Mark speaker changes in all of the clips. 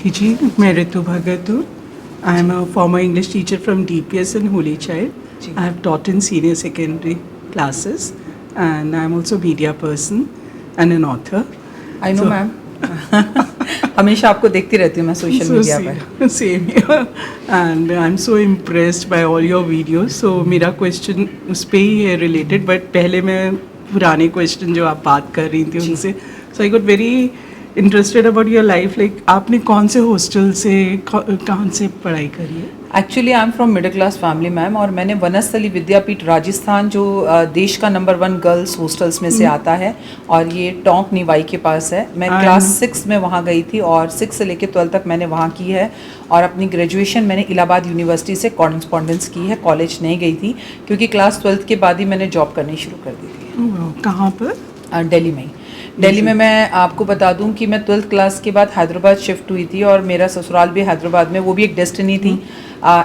Speaker 1: Naki ji, मैं रितु भगत हूँ. I am a former English teacher from DPS and Holy Child. I have taught in senior secondary classes and I am also a media person and an author.
Speaker 2: I know, ma'am. हमेशा आपको देखती रहती हूँ मैं social media पर.
Speaker 1: Same here. And I'm so impressed by all your videos. So मेरा question उस पे ही है related, but पहले मैं पुराने question जो आप बात कर रही थी उनसे. So I got very interested about your life. Like आपने कौन से हॉस्टल से कहाँ से पढ़ाई करी है?
Speaker 2: Actually I am from middle class family ma'am, और मैंने वनस्थली विद्यापीठ राजस्थान जो देश का नंबर 1 गर्ल्स हॉस्टल्स में से आता है, और ये टोंक निवाई के पास है. मैं क्लास 6 में वहाँ गई थी और 6 से लेकर 12 तक मैंने वहाँ की है. और अपनी ग्रेजुएशन मैंने इलाहाबाद यूनिवर्सिटी से कॉरेस्पॉन्डेंस की है. कॉलेज नहीं गई थी क्योंकि क्लास 12 के बाद ही मैंने जॉब करनी शुरू कर दी थी.
Speaker 1: कहाँ पर?
Speaker 2: दिल्ली में ही. दिल्ली में मैं आपको बता दूं कि मैं 12th क्लास के बाद हैदराबाद शिफ्ट हुई थी, और मेरा ससुराल भी हैदराबाद में, वो भी एक डेस्टिनी थी.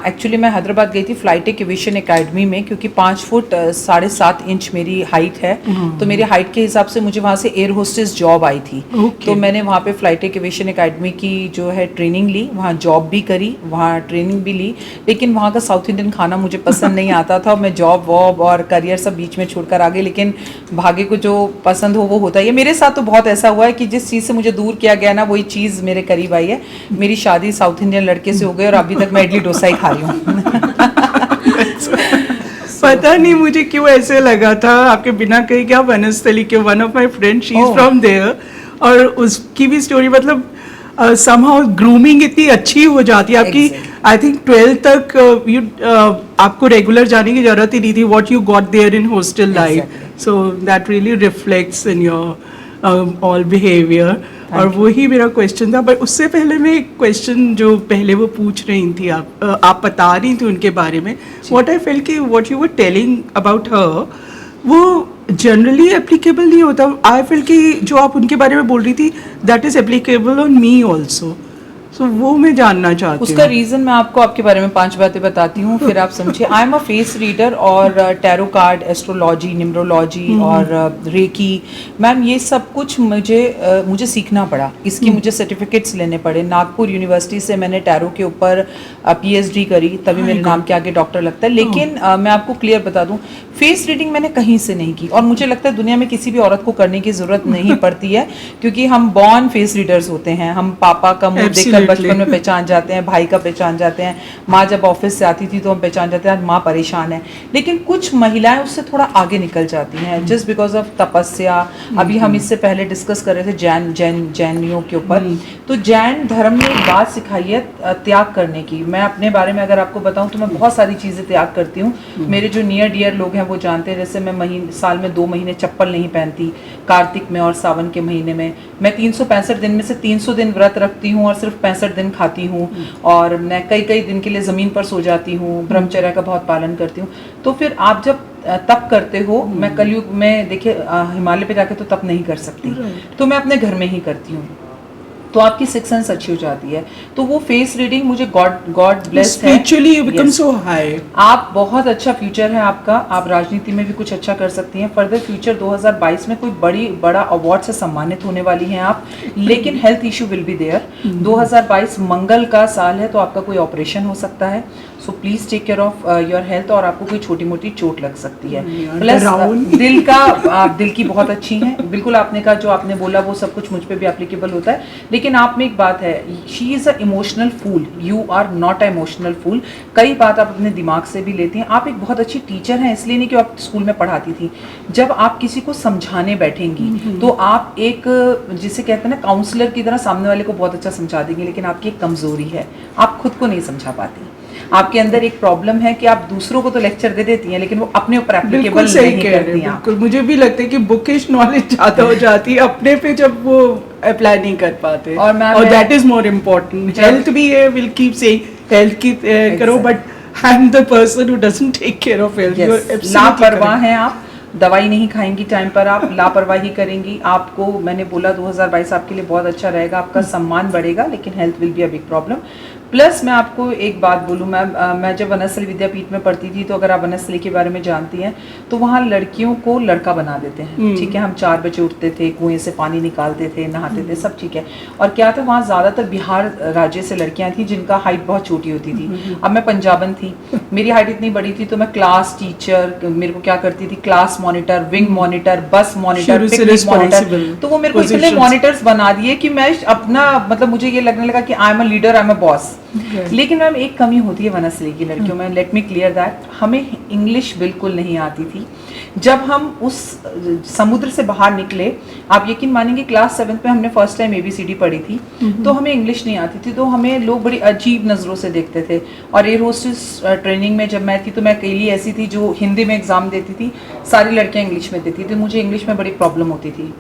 Speaker 2: एक्चुअली मैं हैदराबाद गई थी फ्लाइटेक एविएशन एकेडमी में, क्योंकि 5 फुट 7.5 इंच मेरी हाइट है. तो मेरी हाइट के हिसाब से मुझे वहाँ से एयर होस्टेस जॉब आई थी. तो मैंने वहाँ पे फ्लाइटेक एविएशन एकेडमी की जो है ट्रेनिंग ली, वहाँ जॉब भी करी, वहाँ ट्रेनिंग भी ली. लेकिन वहाँ का साउथ इंडियन खाना मुझे पसंद नहीं आता था. मैं जॉब वॉब और करियर सब बीच में छोड़कर आ गई. लेकिन भाग्य को जो पसंद हो वो होता है. मेरे साथ तो बहुत ऐसा हुआ है कि जिस चीज़ से मुझे दूर किया गया ना, वही चीज़ मेरे करीब आई है. मेरी शादी साउथ इंडियन लड़के से हो गई और अभी तक मैं इडली डोसा ही खा रही हूँ.
Speaker 1: पता नहीं मुझे क्यों ऐसे लगा था आपके बिना कही क्या वनस्थली के one of my friend she is from there, और उसकी भी स्टोरी मतलब समहाउ ग्रूमिंग इतनी अच्छी हो जाती है आपकी. आई थिंक 12 तक आपको रेगुलर जाने की जरूरत ही नहीं थी. What you got there in hostel life, so that really reflects in your all behaviour. और वही मेरा क्वेश्चन था. बट उससे पहले मैं एक क्वेश्चन जो पहले वो पूछ रही थी, आप बता रही थी उनके बारे में. व्हाट आई फेल कि what you were telling about her वो जनरली एप्लीकेबल नहीं होता. आई फील कि जो आप उनके बारे में बोल रही थी that is applicable on me also. So वो मैं जानना चाहती हूँ.
Speaker 2: उसका रीज़न मैं आपको आपके बारे में 5 बातें बताती हूँ, फिर आप समझिए. I am a face reader और टैरो कार्ड, एस्ट्रोलॉजी, न्यूमरोलॉजी और रेकी. मैम ये सब कुछ मुझे सीखना पड़ा. इसकी मुझे सर्टिफिकेट्स लेने पड़े. नागपुर यूनिवर्सिटी से मैंने टैरो के ऊपर PhD करी, तभी मेरे नाम के आगे डॉक्टर लगता है. लेकिन मैं आपको क्लियर बता दूँ, फेस रीडिंग मैंने कहीं से नहीं की, और मुझे लगता है दुनिया में किसी भी औरत को करने की ज़रूरत नहीं पड़ती है, क्योंकि हम बॉर्न फेस रीडर्स होते हैं. हम पापा का मुंह देखकर बचपन में पहचान जाते हैं, भाई का पहचान जाते हैं, माँ जब ऑफिस से आती थी तो हम पहचान जाते हैं माँ परेशान है. लेकिन कुछ महिलाएं उससे थोड़ा आगे निकल जाती हैं जस्ट बिकॉज ऑफ तपस्या. अभी हम इससे पहले डिस्कस कर रहे थे जैनियों के ऊपर. तो जैन धर्म ने एक बात सिखाई है त्याग करने की. मैं अपने बारे में अगर आपको बताऊं तो मैं बहुत सारी चीज़ें त्याग करती हूँ. मेरे जो नियर डियर लोग हैं वो जानते हैं. जैसे मैं साल में 2 महीने चप्पल नहीं पहनती, कार्तिक में और सावन के महीने में. मैं 365 दिन में से 300 दिन व्रत रखती हूँ और सिर्फ 65 दिन खाती हूँ. और मैं कई दिन के लिए ज़मीन पर सो जाती हूँ. ब्रह्मचर्य का बहुत पालन करती हूँ. तो फिर आप जब तप करते हो, मैं कलयुग में देखिए हिमालय पे जाके तो तप नहीं कर सकती, तो मैं अपने घर में ही करती हूँ. तो आपकी सिक्स सेंस अच्छी हो जाती है. तो वो फेस रीडिंग मुझे गॉड ब्लेस है.
Speaker 1: Spiritually you become so high.
Speaker 2: आप बहुत अच्छा फ्यूचर है आपका. आप राजनीति में भी कुछ अच्छा कर सकती हैं. फर्दर फ्यूचर 2022 में कोई बड़ा अवार्ड से सम्मानित होने वाली हैं आप. लेकिन health issue will be there. 2022 Mangal का साल है, तो आपका कोई ऑपरेशन हो सकता है. So please take care of your health. और आपको कोई छोटी मोटी चोट लग सकती है. प्लस दिल की बहुत अच्छी है. बिल्कुल आपने कहा जो आपने बोला वो सब कुछ मुझ पे भी एप्लीकेबल होता है. लेकिन आप में एक बात है, she is a emotional fool, you are not a emotional fool. कई बात आप अपने दिमाग से भी लेती हैं. आप एक बहुत अच्छी टीचर हैं, इसलिए नहीं कि आप स्कूल में पढ़ाती थी. जब आप किसी को समझाने बैठेंगी तो आप एक जिसे कहते हैं ना काउंसलर की तरह सामने वाले को बहुत अच्छा समझा देंगे. लेकिन आपकी एक कमजोरी है, आप खुद को नहीं समझा पाती. आपके अंदर एक प्रॉब्लम है कि आप दूसरों को तो लेक्चर दे देती हैं, लेकिन वो अपने ऊपर एप्लीकेबल नहीं करती हैं.
Speaker 1: बिल्कुल मुझे भी लगता है कि बुकिश नॉलेज ज़्यादा हो जाती है, अपने पे जब वो अप्लाई नहीं कर पाते. और that is more important. Health भी है, विल कीप सेइंग हेल्थ की करो, but I am the person who doesn't take care of health.
Speaker 2: लापरवाह हैं आप. दवाई नहीं खाएंगी टाइम पर, आप लापरवाही करेंगी. आपको मैंने बोला 2022 आपके लिए बहुत अच्छा रहेगा. आपका सम्मान बढ़ेगा, लेकिन health will be a big problem. Plus मैं आपको एक बात बोलूँ मैम, मैं जब वनस्थली विद्यापीठ में पढ़ती थी, तो अगर आप वनस्थली के बारे में जानती हैं तो वहाँ लड़कियों को लड़का बना देते हैं, ठीक है। हम 4 बजे उठते थे, कुएं से पानी निकालते थे, नहाते थे, सब ठीक है। और क्या था, वहाँ ज़्यादातर बिहार राज्य से लड़कियाँ थी जिनका हाइट बहुत छोटी होती थी। अब मैं पंजाबन थी, मेरी हाइट इतनी बड़ी थी, तो मैं क्लास टीचर, मेरे को क्या करती थी, क्लास मॉनिटर, विंग मॉनिटर, बस मॉनिटर, पिकनिक मॉनिटर, तो वो मेरे को इतने मॉनिटर्स बना दिए कि मैं अपना मतलब मुझे ये लगने लगा कि I am a leader, I am a boss. लेकिन मैम एक कमी होती है वनस्थली की लड़कियों में, लेट मी क्लियर दैट, हमें इंग्लिश बिल्कुल नहीं आती थी। जब हम उस समुद्र से बाहर निकले, आप यकीन मानेंगे क्लास 7th में हमने फर्स्ट टाइम ABCD पढ़ी थी, तो हमें इंग्लिश नहीं आती थी, तो हमें लोग बड़ी अजीब नज़रों से देखते थे। और एयर होस्टेस ट्रेनिंग में जब मैं थी, तो मैं अकेली ऐसी थी जो हिंदी में एग्ज़ाम देती थी, सारी लड़कियाँ इंग्लिश में देती थी, मुझे इंग्लिश में बड़ी प्रॉब्लम होती थी।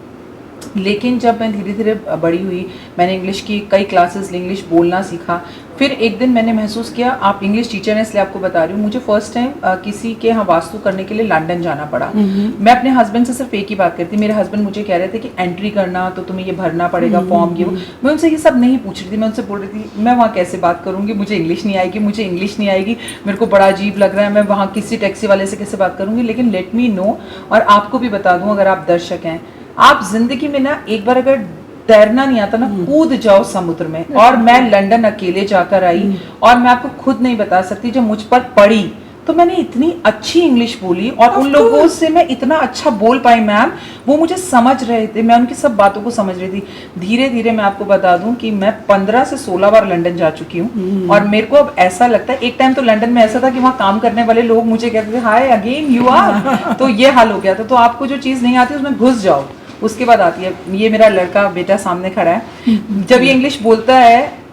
Speaker 2: लेकिन जब मैं धीरे धीरे बड़ी हुई, मैंने इंग्लिश की कई क्लासेस ली, इंग्लिश बोलना सीखा। फिर एक दिन मैंने महसूस किया, आप इंग्लिश टीचर हैं इसलिए आपको बता रही हूँ, मुझे फर्स्ट टाइम किसी के यहाँ वास्तु करने के लिए लंदन जाना पड़ा। मैं अपने हस्बैंड से सिर्फ एक ही बात करती, मेरे हस्बैंड मुझे कह रहे थे कि एंट्री करना तो तुम्हें ये भरना पड़ेगा फॉर्म, ये वो। मैं उनसे ये सब नहीं पूछ रही थी, मैं उनसे बोल रही थी मैं वहाँ कैसे बात करूँगी, मुझे इंग्लिश नहीं आएगी, मुझे इंग्लिश नहीं आएगी, मेरे को बड़ा अजीब लग रहा है, मैं वहाँ किसी टैक्सी वाले से कैसे बात करूँगी। लेकिन लेट मी नो, और आपको भी बता दूँ अगर आप दर्शक हैं, आप जिंदगी में ना एक बार अगर तैरना नहीं आता ना, कूद जाओ समुद्र में। और मैं लंदन अकेले जाकर आई, और मैं आपको खुद नहीं बता सकती, जब मुझ पर पड़ी तो मैंने इतनी अच्छी इंग्लिश बोली, और उन लोगों से मैं इतना अच्छा बोल पाई मैम, वो मुझे समझ रहे थे, मैं उनकी सब बातों को समझ रही थी। धीरे धीरे मैं आपको बता दूं कि मैं 15 से 16 बार लंदन जा चुकी हूँ, और मेरे को अब ऐसा लगता है, एक टाइम तो लंदन में ऐसा था कि वहाँ काम करने वाले लोग मुझे कहते थे हाय अगेन यू आर, तो ये हाल हो गया था। तो आपको जो चीज़ नहीं आती उसमें घुस जाओ, उसके बाद आती है। ये मेरा लड़का बेटा सामने खड़ा है, जब ये इंग्लिश बोलता है,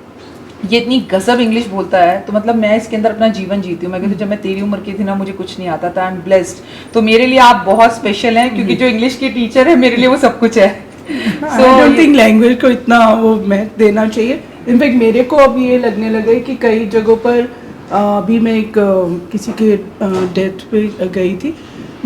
Speaker 2: ये इतनी गजब इंग्लिश बोलता है, तो मतलब मैं इसके अंदर अपना जीवन जीती हूँ। मैं कहती हूँ जब मैं तेरी उम्र की थी ना, मुझे कुछ नहीं आता था, आई एम ब्लेस्ड। तो मेरे लिए आप बहुत स्पेशल हैं, क्योंकि जो इंग्लिश की टीचर है मेरे लिए वो सब कुछ है।
Speaker 1: So, I don't think language को इतना वो महत्व देना चाहिए। इनफैक्ट मेरे को अब ये लगने लगा कि कई जगहों पर अभी मैं एक किसी के डेथ पे गई थी,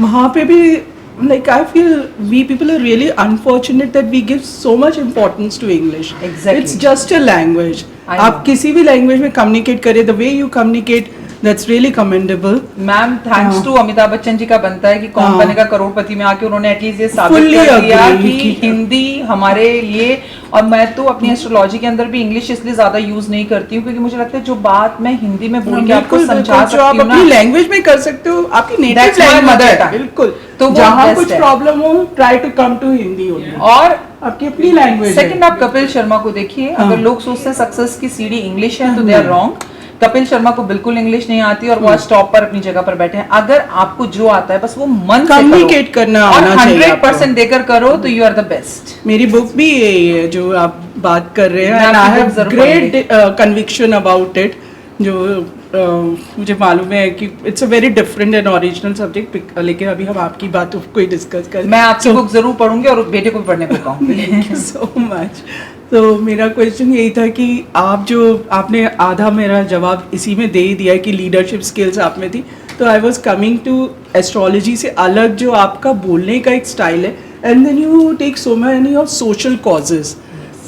Speaker 1: वहाँ पे भी like I feel we people are really unfortunate that we give so much importance to English.
Speaker 2: Exactly.
Speaker 1: It's just a language. आप किसी भी लैंग्वेज में कम्युनिकेट करें, the way you communicate, that's really commendable.
Speaker 2: Ma'am thanks to Amitabh Bachchan ji का बनता है कि कौन बनेगा करोड़पति में आके उन्होंने एटलीस्ट ये साबित
Speaker 1: Fully
Speaker 2: कर दिया
Speaker 1: agree
Speaker 2: कि हिंदी हमारे लिए। और मैं तो अपनी एस्ट्रोलॉजी के अंदर भी इंग्लिश इसलिए ज्यादा यूज नहीं करती हूँ, क्योंकि मुझे लगता है जो बात मैं हिंदी में बोल के आपको समझा सकती हूँ ना,
Speaker 1: अपनी लैंग्वेज में कर सकते हो, आपकी native
Speaker 2: That's my
Speaker 1: language
Speaker 2: mother
Speaker 1: है,
Speaker 2: tongue.
Speaker 1: बिल्कुल।
Speaker 2: तो वो
Speaker 1: जहाँ
Speaker 2: best
Speaker 1: कुछ
Speaker 2: है।
Speaker 1: प्रॉब्लम हो, try to come to Hindi only,
Speaker 2: और
Speaker 1: आपकी अपनी लैंग्वेज है।
Speaker 2: सेकंड आप कपिल शर्मा को देखिए, अगर लोग सोचते हैं सक्सेस की सीढ़ी इंग्लिश है तो they are wrong. Kapil Sharma को बिल्कुल इंग्लिश नहीं आती, और वो आज टॉप पर अपनी जगह पर बैठे हैं। अगर आपको जो आता है बस वो मन से
Speaker 1: कम्युनिकेट करना
Speaker 2: और
Speaker 1: आना चाहिए
Speaker 2: 100% देकर करो तो यू आर द बेस्ट।
Speaker 1: मेरी बुक भी यही है जो आप बात कर रहे हैं,
Speaker 2: मैं
Speaker 1: एंड आई
Speaker 2: आपकी
Speaker 1: हैव
Speaker 2: book जरूर
Speaker 1: ग्रेट कन्विक्शन अबाउट इट, जो मुझे मालूम है कि it's a very different and original subject, लेकिन अभी हम आपकी बातों को ही डिस्कस करें।
Speaker 2: मैं आपकी बुक जरूर पढ़ूंगी और बेटे को भी पढ़ने को कहूंगी।
Speaker 1: Thank you so much. तो मेरा क्वेश्चन यही था कि आपने आधा मेरा जवाब इसी में दे ही दिया कि लीडरशिप स्किल्स आप में थी, तो I was coming to astrology से अलग जो आपका बोलने का एक स्टाइल है, and then you take so many of social causes,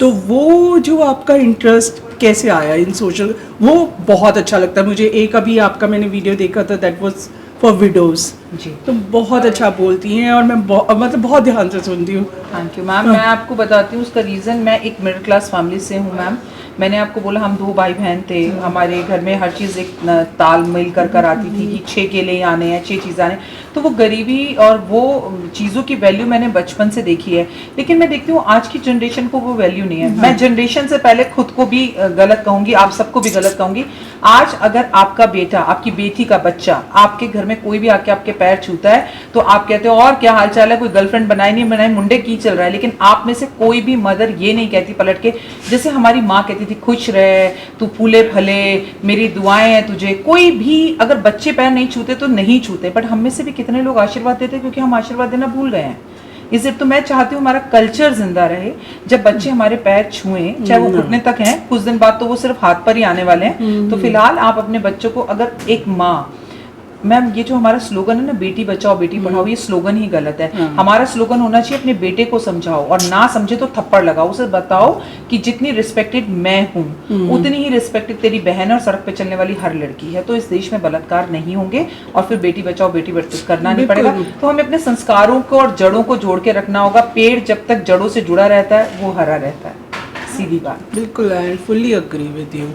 Speaker 1: तो वो जो आपका इंटरेस्ट कैसे आया इन सोशल, वो बहुत अच्छा लगता है मुझे। एक अभी आपका मैंने वीडियो देखा था, दैट वाज फॉर विडोज
Speaker 2: जी,
Speaker 1: तो बहुत अच्छा बोलती हैं, और मैं मतलब बहुत ध्यान से सुनती हूँ।
Speaker 2: Thank you ma'am. मैं आपको बताती हूँ उसका रीज़न, मैं एक मिडिल क्लास फैमिली से हूँ मैम। मैंने आपको बोला हम 2 भाई बहन थे, हमारे घर में हर चीज़ एक ताल मिल कर आती थी कि 6 केले आने हैं, 6 चीज़ आने, तो वो गरीबी और वो चीज़ों की वैल्यू मैंने बचपन से देखी है। लेकिन मैं देखती हूँ आज की जनरेशन को वो वैल्यू नहीं है। मैं जनरेशन से पहले खुद को भी गलत कहूँगी, आप सबको भी गलत कहूँगी। आज अगर आपका बेटा, आपकी बेटी का बच्चा आपके घर में कोई भी आके आपके पैर छूता है तो आप कहते हो और क्या हाल चाल है, कोई गर्लफ्रेंड बनाई नहीं बनाई, मुंडे की चल रहा है। लेकिन आप में से कोई भी मदर ये नहीं कहती पलट के, जैसे हमारी माँ कहती थी खुश रहे, तू फूले फले, मेरी दुआएं हैं तुझे। कोई भी अगर बच्चे पैर नहीं छूते तो नहीं छूते, बट हम में से भी कितने लोग आशीर्वाद देते क्योंकि हम आशीर्वाद देना भूल गए हैं। इसे तो मैं चाहती हूँ हमारा कल्चर जिंदा रहे, जब बच्चे हमारे पैर छुएं, चाहे वो घुटने तक हैं, कुछ दिन बाद तो वो सिर्फ हाथ पर ही आने वाले हैं। तो फिलहाल आप अपने बच्चों को, अगर एक माँ मैम ये जो हमारा स्लोगन है ना, बेटी बचाओ बेटी पढ़ाओ, ये स्लोगन ही गलत है।
Speaker 1: हाँ।
Speaker 2: हमारा स्लोगन होना चाहिए अपने बेटे को समझाओ, और ना समझे तो थप्पड़ लगाओ, उसे बताओ कि जितनी रिस्पेक्टेड मैं हूँ उतनी ही रिस्पेक्टेड तेरी बहन और सड़क पे चलने वाली हर लड़की है। तो इस देश में बलात्कार नहीं होंगे और फिर बेटी बचाओ बेटी पढ़ाओ करना नहीं
Speaker 1: बिल्कुल।
Speaker 2: पड़ेगा। तो हमें अपने संस्कारों को और जड़ों को जोड़ के रखना होगा। पेड़ जब तक जड़ों से जुड़ा रहता है वो हरा रहता है, सीधी बात।
Speaker 1: बिल्कुल, I fully agree with you.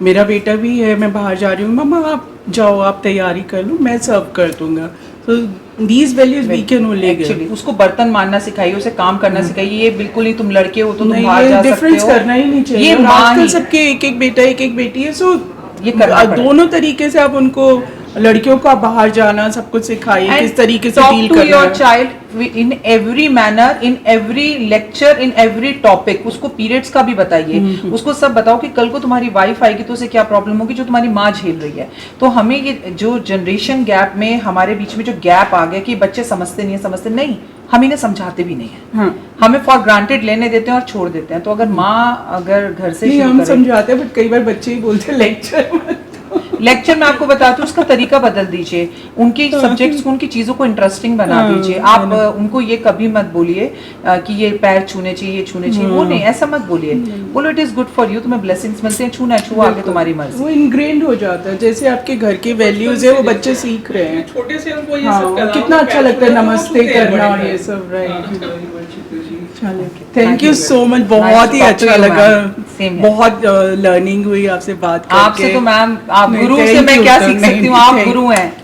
Speaker 1: मेरा बेटा भी है, मैं बाहर जा रही हूँ, मम्मा आप जाओ, आप तैयारी कर लो, मैं सर्व कर दूंगा। तो these values we can only
Speaker 2: actually उसको बर्तन मारना सिखाइए, उसे काम करना सिखाइए। ये बिल्कुल नहीं तुम लड़के हो तो तुम
Speaker 1: नहीं,
Speaker 2: बाहर
Speaker 1: ये
Speaker 2: जा सकते
Speaker 1: डिफरेंस
Speaker 2: हो,
Speaker 1: करना ही नहीं चाहिए।
Speaker 2: ये
Speaker 1: और
Speaker 2: माँ
Speaker 1: आजकल
Speaker 2: ही-
Speaker 1: सबके एक एक बेटा एक एक बेटी है, सो
Speaker 2: ये करना पड़ेगा।
Speaker 1: दोनों तरीके से आप उनको, लड़कियों को आप बाहर जाना सब कुछ सिखाइए, किस तरीके से डील
Speaker 2: टू
Speaker 1: करना
Speaker 2: योर
Speaker 1: है।
Speaker 2: Child in every manner, in every lecture, in every topic. उसको पीरियड्स का भी बताइए, उसको सब बताओ कि कल को तुम्हारी वाइफ आएगी तो उसे क्या प्रॉब्लम होगी जो तुम्हारी माँ झेल रही है। तो हमें ये जो जनरेशन गैप में हमारे बीच में जो गैप आ गया कि बच्चे समझते नहीं, हम इन्हें समझाते भी नहीं है।
Speaker 1: हाँ।
Speaker 2: हमें फॉर ग्रांटेड लेने देते हैं और छोड़ देते हैं। तो अगर माँ अगर घर से
Speaker 1: नहीं,
Speaker 2: शुरू
Speaker 1: हम
Speaker 2: करे-
Speaker 1: समझाते हैं, बट कई बार बच्चे ही बोलते हैं लेक्चर
Speaker 2: लेक्चर में आपको बताती हूँ, उसका तरीका बदल दीजिए, उनकी सब्जेक्ट्स को, उनकी चीजों को इंटरेस्टिंग बना
Speaker 1: हाँ,
Speaker 2: दीजिए। आप उनको ये कभी मत बोलिए कि ये पैर छूने चाहिए, ये छूने चाहिए, वो नहीं, ऐसा मत बोलिए। बोलो it is good for you, तुम्हें ब्लेसिंग्स मिलते हैं, छूना छू, आगे तुम्हारी मर्जी।
Speaker 1: वो इनग्रेन्ड हो जाता है, जैसे आपके घर की वैल्यूज है वो बच्चे सीख रहे हैं।
Speaker 3: छोटे से उनको ये
Speaker 1: हाँ,
Speaker 3: सब कराओ,
Speaker 1: कितना अच्छा
Speaker 3: पैर
Speaker 1: लगता है
Speaker 3: छूना, वो
Speaker 1: नमस्ते
Speaker 3: छूते हैं
Speaker 1: करना और
Speaker 3: बड़े
Speaker 1: ये
Speaker 3: बड़े।
Speaker 1: सब, राइट।
Speaker 3: हाँ,
Speaker 1: थैंक यू सो मच, बहुत
Speaker 2: Nice
Speaker 1: ही
Speaker 2: to talk
Speaker 1: अच्छा
Speaker 2: to you,
Speaker 1: लगा,
Speaker 2: ma'am. Same here.
Speaker 1: बहुत लर्निंग हुई आपसे बात करके।
Speaker 2: आपसे तो मैम, आप
Speaker 1: नहीं,
Speaker 2: गुरु से
Speaker 1: thank
Speaker 2: मैं
Speaker 1: you,
Speaker 2: क्या
Speaker 1: तो
Speaker 2: सीख
Speaker 1: नहीं,
Speaker 2: सकती हूँ, आप
Speaker 1: thank-
Speaker 2: गुरु हैं।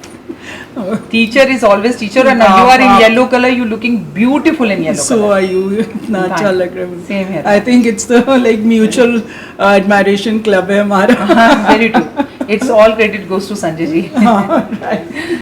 Speaker 2: Teacher is always teacher, and you are in
Speaker 1: आप-
Speaker 2: yellow colour, you looking beautiful in yellow
Speaker 1: so are you, इतना
Speaker 2: Thank
Speaker 1: अच्छा
Speaker 2: you.
Speaker 1: लग रहा है
Speaker 2: Same
Speaker 1: मुझे।
Speaker 2: here.
Speaker 1: I think it's the like mutual admiration club है हमारा।
Speaker 2: Colour. Very true, it's all credit goes to Sanjay ji.
Speaker 1: हाँ, right.